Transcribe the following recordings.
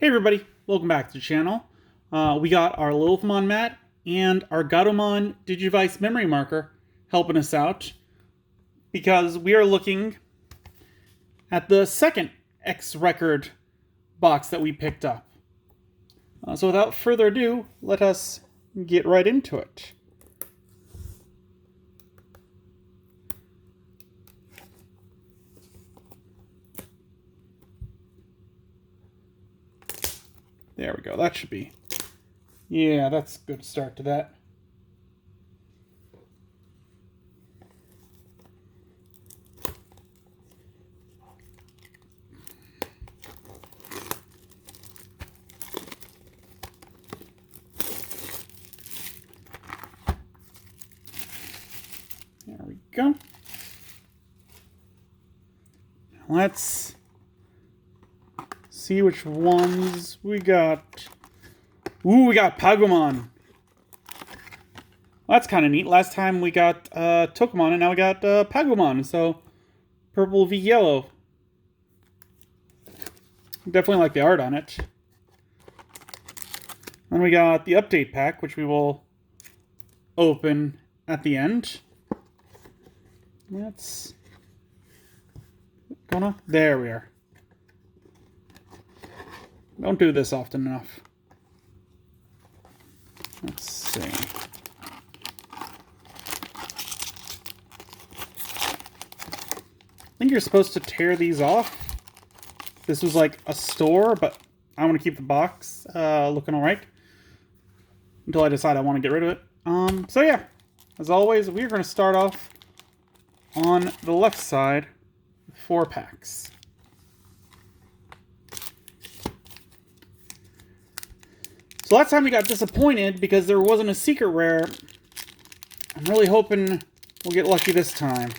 Hey everybody, welcome back to the channel. We got our Lilithmon mat and our Gatomon Digivice memory marker helping us out because we are looking at the second X record box that we picked up. So without further ado, let us get right into it. There we go, that should be. Yeah, that's a good start to that. There we go. Let's see which ones we got. Ooh, we got Pagumon. Well, that's kind of neat. Last time we got Tokamon, and now we got Pagumon. So, purple v yellow. Definitely like the art on it. Then we got the update pack, which we will open at the end. Let's... There we are. Don't do this often enough. Let's see. I think you're supposed to tear these off. This was like a store, but I want to keep the box looking alright until I decide I want to get rid of it. So yeah, as always, we're going to start off on the left side with 4 packs. So last time we got disappointed because there wasn't a secret rare. I'm really hoping we'll get lucky this time.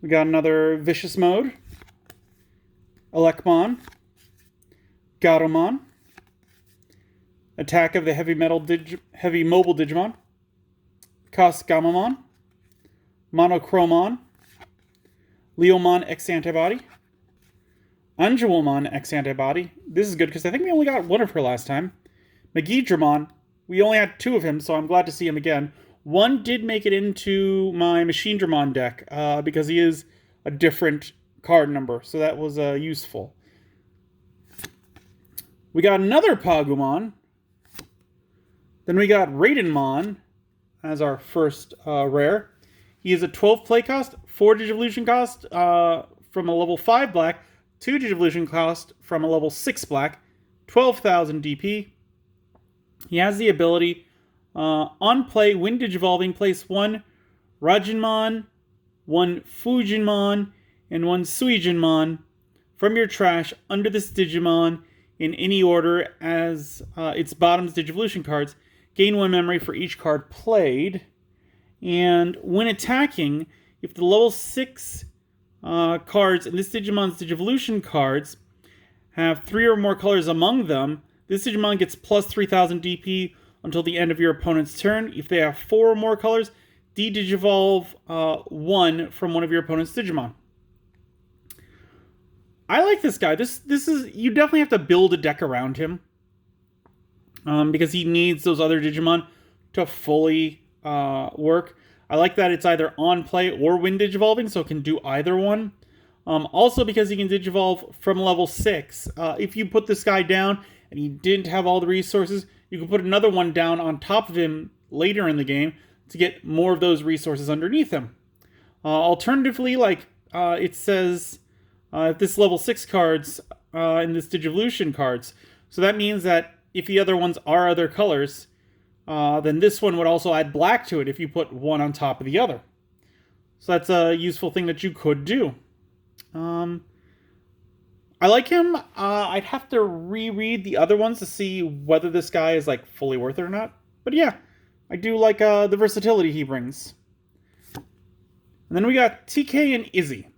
We got another Vicious Mode, Elecmon, Gatomon, Attack of the Heavy Mobile Digimon, Cosgamamon, Monochromon, Leomon X Antibody, Angelomon X Antibody. This is good because I think we only got one of her last time. Magidramon. We only had 2 of him, so I'm glad to see him again. One did make it into my Machine Dramon deck because he is a different card number, so that was useful. We got another Pagumon. Then we got Raidenmon as our first rare. He is a 12 play cost, 4 Digivolution cost from a level 5 black, 2 Digivolution cost from a level 6 black, 12,000 DP. He has the ability, on play, when Digivolving, place 1 Rajinmon, 1 Fujinmon, and 1 Suijinmon from your trash under this Digimon in any order as its bottom's Digivolution cards. Gain 1 memory for each card played. And when attacking, if the level 6 cards in this Digimon's Digivolution cards have 3 or more colors among them, this Digimon gets plus 3,000 DP until the end of your opponent's turn. If they have 4 or more colors, de-Digivolve 1 from one of your opponent's Digimon. I like this guy. This is, you definitely have to build a deck around him because he needs those other Digimon to fully work. I like that it's either on play or when Digivolving, so it can do either one. Also because he can Digivolve from level 6. If you put this guy down and he didn't have all the resources, you can put another one down on top of him later in the game to get more of those resources underneath him. Alternatively, like it says, if this level 6 cards in this Digivolution cards, so that means that if the other ones are other colors, then this one would also add black to it if you put one on top of the other. So that's a useful thing that you could do. I like him. I'd have to reread the other ones to see whether this guy is like fully worth it or not. But yeah, I do like the versatility he brings. And then we got TK and Izzy.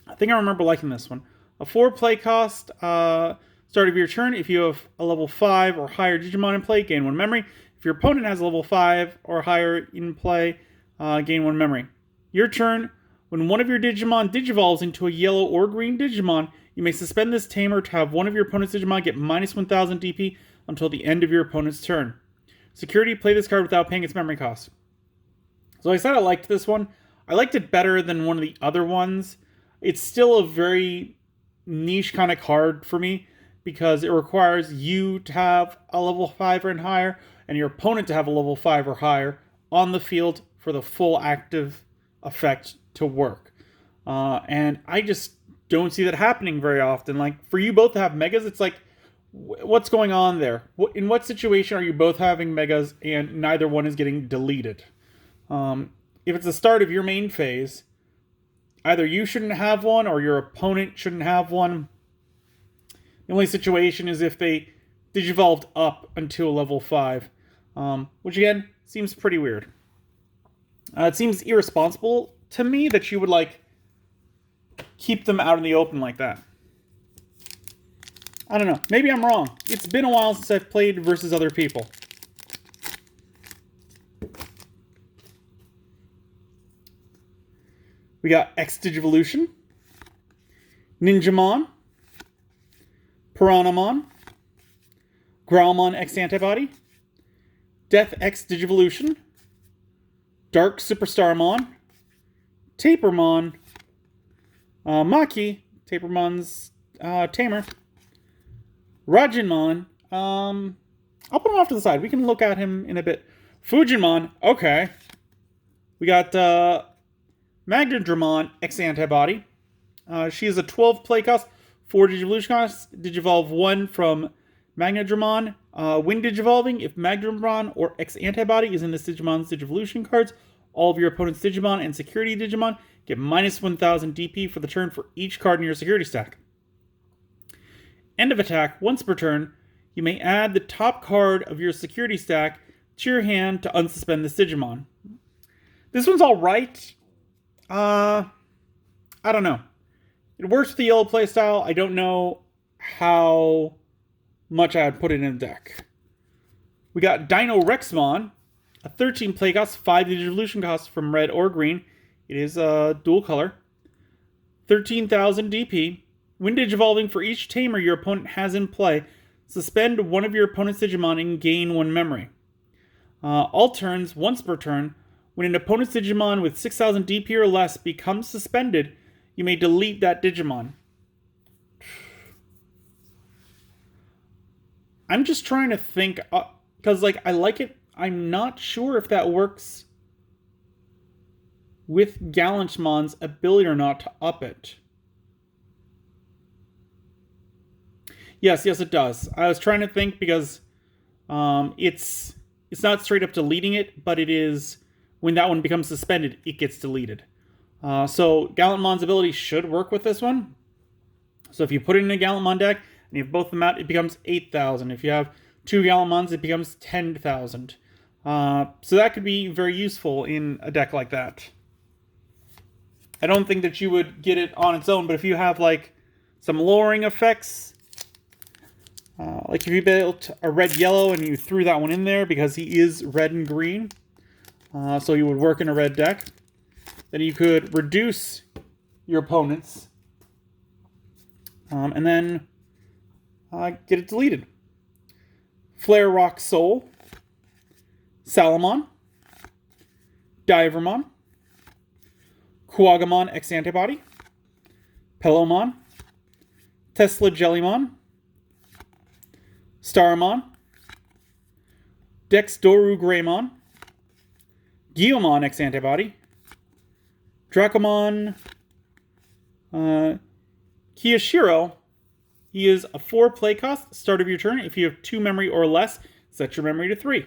I think I remember liking this one. A 4 play cost, start of your turn. If you have a level 5 or higher Digimon in play, gain 1 memory. If your opponent has a level 5 or higher in play, gain 1 memory. Your turn, When one of your Digimon digivolves into a yellow or green Digimon, you may suspend this tamer to have one of your opponent's Digimon get minus 1000 DP until the end of your opponent's turn. Security, play this card without paying its memory cost. So I said I liked this one. I liked it better than one of the other ones. It's still a very niche kind of card for me because it requires you to have a level 5 and higher and your opponent to have a level 5 or higher on the field for the full active effect to work. And I just don't see that happening very often. Like, for you both to have megas, it's like, what's going on there? In what situation are you both having megas and neither one is getting deleted? If it's the start of your main phase, either you shouldn't have one or your opponent shouldn't have one. The only situation is if they digivolved up until level 5, which again seems pretty weird. It seems irresponsible to me that you would like keep them out in the open like that. I don't know. Maybe I'm wrong. It's been a while since I've played versus other people. We got X Digivolution, Ninjamon, Piranhamon, Growlmon X Antibody, Death X Digivolution, Dark Superstarmon, Tapermon, Maki, Tapermon's tamer, Rajinmon, I'll put him off to the side. We can look at him in a bit. Fujinmon, okay. We got Magnadramon X Antibody. She is a 12 play cost, 4 Digivolution cost. Digivolve 1 from Magnadramon. When Digivolving, if Magnadramon or X Antibody is in this Digimon's Digivolution cards, all of your opponent's Digimon and Security Digimon get minus 1000 DP for the turn for each card in your Security stack. End of attack, once per turn, you may add the top card of your Security stack to your hand to unsuspend this Digimon. This one's alright. I don't know. It works with the yellow playstyle. I don't know how much I would put it in a deck. We got Dino Rexmon, a 13 play cost, 5 Digivolution cost from red or green. It is dual color. 13,000 DP. When Digivolving, for each tamer your opponent has in play, suspend one of your opponent's Digimon and gain 1 memory. All turns, once per turn, when an opponent's Digimon with 6,000 DP or less becomes suspended, you may delete that Digimon. I'm just trying to think, because I like it. I'm not sure if that works with Gallantmon's ability or not to up it. Yes, it does. I was trying to think because it's not straight up deleting it, but it is when that one becomes suspended, it gets deleted. So Gallantmon's ability should work with this one. So if you put it in a Gallantmon deck and you have both of them out, it becomes 8,000. If you have 2 Gallantmons, it becomes 10,000. So that could be very useful in a deck like that. I don't think that you would get it on its own, but if you have some lowering effects, like if you built a red-yellow and you threw that one in there because he is red and green, so he would work in a red deck, then you could reduce your opponents and then get it deleted. Flare Rock Soul, Salamon, Divermon, Kuwagamon X Antibody, Pelomon, Tesla Jellymon, Starmon, Dexdoru Greymon, Guiomon X Antibody, Dracomon, Kiyashiro. He is a 4 play cost, start of your turn. If you have 2 memory or less, set your memory to 3.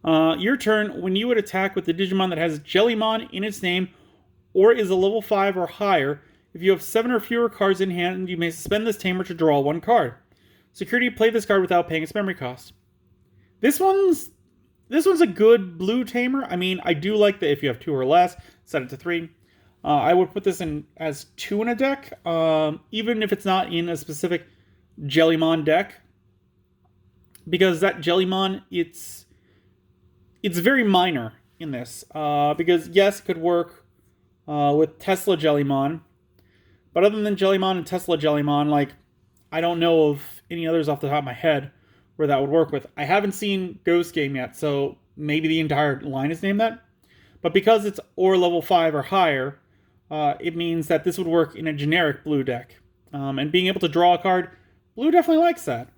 Your turn, when you would attack with the Digimon that has Jellymon in its name or is a level 5 or higher, if you have 7 or fewer cards in hand, you may suspend this tamer to draw 1 card. Security, play this card without paying its memory cost. This one's a good blue tamer. I mean, I do like that if you have 2 or less, set it to 3. I would put this in as 2 in a deck, even if it's not in a specific Jellymon deck. Because that Jellymon, it's very minor in this. Because yes, it could work with Tesla Jellymon. But other than Jellymon and Tesla Jellymon, like, I don't know of any others off the top of my head where that would work with. I haven't seen Ghost Game yet, so maybe the entire line is named that. But because it's or level 5 or higher, it means that this would work in a generic blue deck. And being able to draw a card, blue definitely likes that.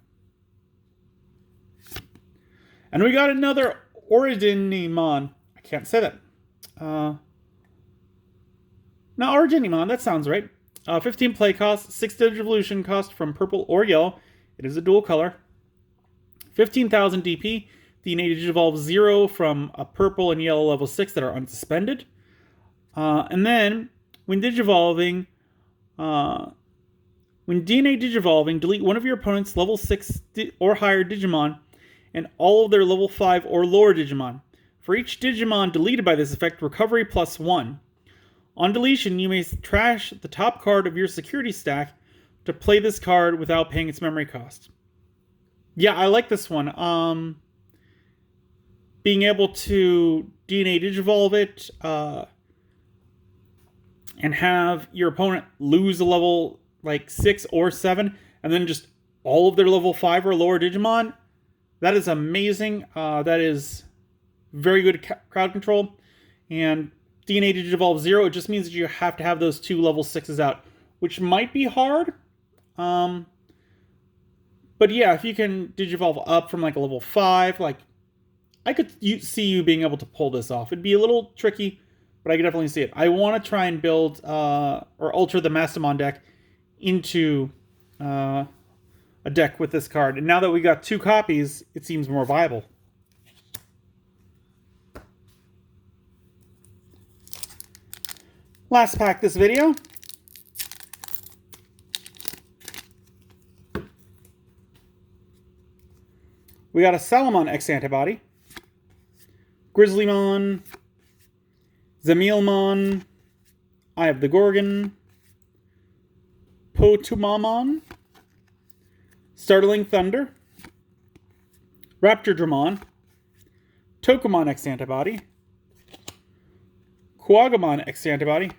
And we got another Originimon. I can't say that. No, Originimon, that sounds right. 15 play cost, 6 Digivolution cost from purple or yellow. It is a dual color. 15,000 DP. DNA Digivolve 0 from a purple and yellow level 6 that are unsuspended. And then, when Digivolving, when DNA Digivolving, delete one of your opponent's level 6 or higher Digimon and all of their level 5 or lower Digimon. For each Digimon deleted by this effect, recovery +1. On deletion, you may trash the top card of your security stack to play this card without paying its memory cost. Yeah, I like this one. Being able to DNA Digivolve it and have your opponent lose a level like 6 or 7 and then just all of their level 5 or lower Digimon, that is amazing. That is very good crowd control. And DNA Digivolve 0, it just means that you have to have those 2 level 6s out, which might be hard. But yeah, if you can Digivolve up from like a level 5, like, I could see you being able to pull this off. It'd be a little tricky, but I could definitely see it. I want to try and build or alter the Mastamon deck into a deck with this card. And now that we got 2 copies, it seems more viable. Last pack this video. We got a Salamon X Antibody, Grizzlymon, Zamilmon, Eye of the Gorgon, Potumamon, Startling Thunder, Raptordramon, Tokumon X Antibody, Kuagamon X Antibody,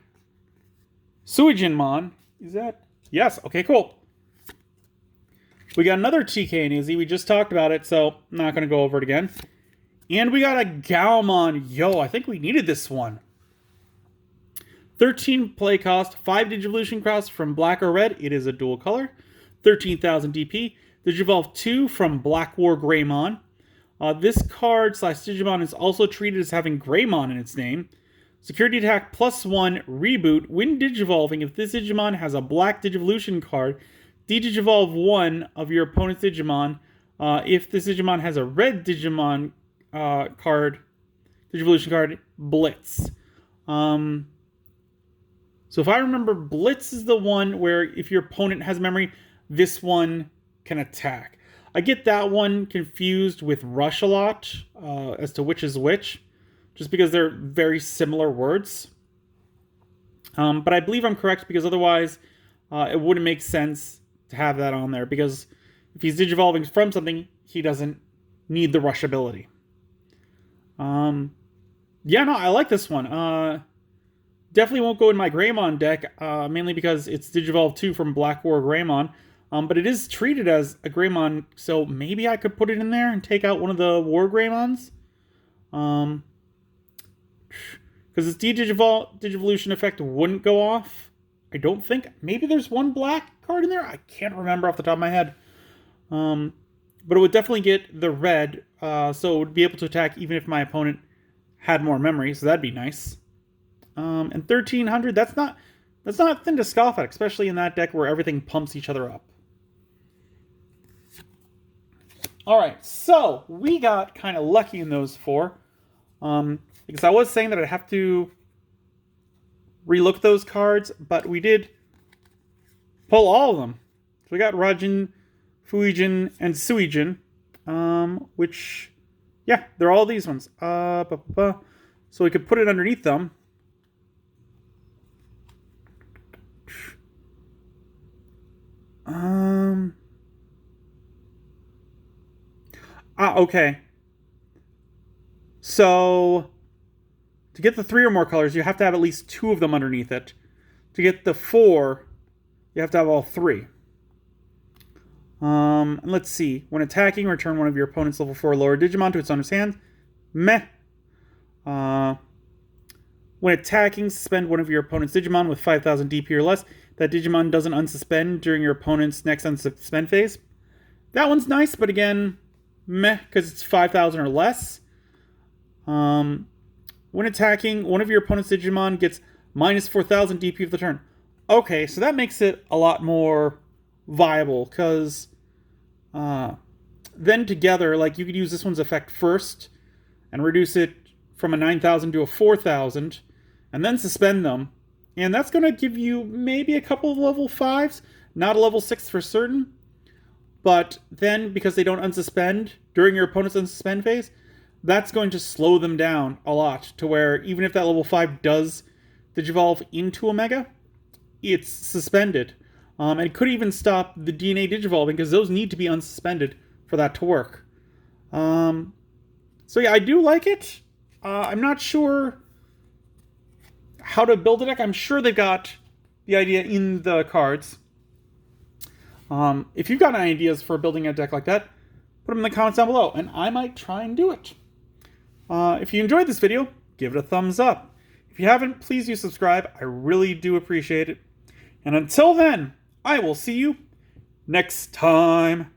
Suijinmon. Is that? Yes. Okay, cool. We got another TK and Izzy. We just talked about it, so I'm not going to go over it again. And we got a Gaomon. Yo, I think we needed this one. 13 play cost, 5 Digivolution cost from black or red. It is a dual color. 13,000 DP. Digivolve 2 from Black War Greymon. This card / Digimon is also treated as having Greymon in its name. Security attack +1, reboot. When Digivolving, if this Digimon has a black Digivolution card, Digivolve 1 of your opponent's Digimon. If this Digimon has a red Digimon card, Digivolution card, Blitz. So if I remember, Blitz is the one where if your opponent has memory, this one can attack. I get that one confused with Rush a lot as to which is which, just because they're very similar words. But I believe I'm correct, because otherwise it wouldn't make sense to have that on there, because if he's Digivolving from something, he doesn't need the Rush ability. Yeah, no, I like this one. Definitely won't go in my Greymon deck, mainly because it's Digivolve 2 from Black War Greymon. But it is treated as a Greymon, so maybe I could put it in there and take out one of the War Greymons. Because its Digivolution effect wouldn't go off. I don't think. Maybe there's one black card in there? I can't remember off the top of my head. But it would definitely get the red, so it would be able to attack even if my opponent had more memory, so that'd be nice. And 1,300, that's not thin to scoff at, especially in that deck where everything pumps each other up. Alright, so we got kind of lucky in those 4. Because I was saying that I'd have to relook those cards, but we did pull all of them. So we got Rajin, Fuijin, and Suijin, which, yeah, they're all these ones. So we could put it underneath them. Okay. So To get the 3 or more colors, you have to have at least 2 of them underneath it. To get the 4, you have to have all 3. Let's see. When attacking, return one of your opponent's level 4 or lower Digimon to its owner's hand. Meh. When attacking, suspend one of your opponent's Digimon with 5,000 DP or less. That Digimon doesn't unsuspend during your opponent's next unsuspend phase. That one's nice, but again, meh, because it's 5,000 or less. When attacking, one of your opponent's Digimon gets minus 4,000 DP of the turn. Okay, so that makes it a lot more viable, because then together, like, you could use this one's effect first and reduce it from a 9,000 to a 4,000, and then suspend them. And that's going to give you maybe a couple of level 5s, not a level 6 for certain. But then, because they don't unsuspend during your opponent's unsuspend phase, that's going to slow them down a lot, to where even if that level 5 does Digivolve into Omega, it's suspended. And it could even stop the DNA Digivolving, because those need to be unsuspended for that to work. So yeah, I do like it. I'm not sure how to build a deck. I'm sure they've got the idea in the cards. If you've got any ideas for building a deck like that, put them in the comments down below, and I might try and do it. If you enjoyed this video, give it a thumbs up. If you haven't, please do subscribe. I really do appreciate it. And until then, I will see you next time.